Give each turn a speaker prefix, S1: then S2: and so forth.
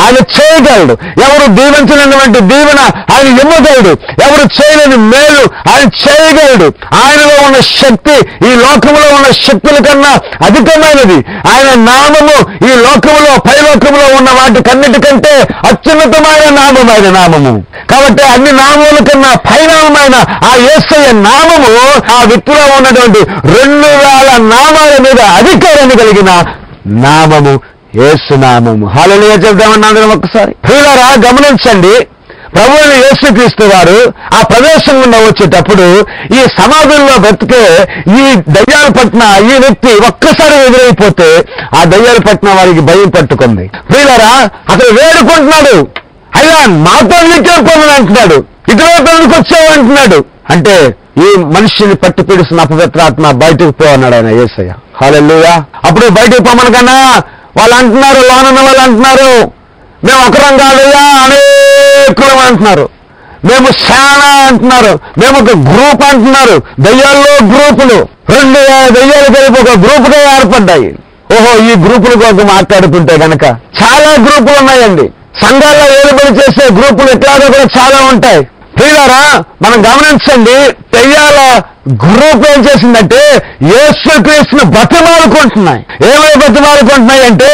S1: ఆయన చేయగలడు. ఎవరు దీవించలేనటువంటి దీవెన ఆయన ఇవ్వగలడు. ఎవరు చేయలేని మేలు ఆయన చేయగలడు. ఆయనలో ఉన్న శక్తి ఈ లోకంలో ఉన్న శక్తుల కన్నా అధికమైనది. ఆయన నామము ఈ లోకములో పైలోకములో ఉన్న వాటికన్నిటికంటే అత్యున్నతమైన నామము. కాబట్టి అన్ని నామముల కన్నా పైనామైన ఆ యేసయ్య నామము ఆ వ్యక్తిలో ఉన్నటువంటి 2000 నామాల మీద అధికారాన్ని కలిగిన నామము యేసు నామము. హల్లెలూయా చెప్దామని అందరం ఒక్కసారి. ప్రియులారా గమనించండి, ప్రభువైన యేసుక్రీస్తు వారు ఆ ప్రదేశం గుండా వచ్చేటప్పుడు ఈ సమాధుల్లో బ్రతికే ఈ దయ్యాలు పట్టిన ఈ వ్యక్తి ఒక్కసారి ఎదురైపోతే ఆ దయ్యాలు పట్టిన వారికి భయం పట్టుకుంది. ప్రియులారా అతను వేడుకుంటున్నాడు, అయ్యా మాతో నీకేర్పొందని అంటున్నాడు, ఇటువైపు ఎందుకు వచ్చావు అంటున్నాడు. అంటే ఈ మనిషిని పట్టి పీడిస్తున్న అపవిత్రాత్మ బయటకు పో అన్నాడు ఆయన యేసయ్య. హల్లెలూయా. అప్పుడు బయటకు పోమని కన్నా వాళ్ళు అంటున్నారు, లోనున్న వాళ్ళు అంటున్నారు, మేము ఒకరం కాదయ్యా అనేకులం అంటున్నారు, మేము శానా అంటున్నారు, మేము ఒక గ్రూప్ అంటున్నారు. దయ్యాల్లో గ్రూపులు 2 దయ్యాలు కలిపి ఒక గ్రూపుగా ఏర్పడ్డాయి. ఓహో, ఈ గ్రూపుల కోసం మాట్లాడుకుంటే గనక చాలా గ్రూపులు ఉన్నాయండి. సంఘాల్లో ఏలుబడి చేసే గ్రూపులు ఎట్లాగో కూడా చాలా ఉంటాయి. ప్రియులారా మనం గమనించండి, దయ్యాల గ్రూప్ ఏం చేసిందంటే యేసుక్రీస్తును బతిమాలుకుంటున్నాయి. ఏమై బతిమాలుకుంటున్నాయి అంటే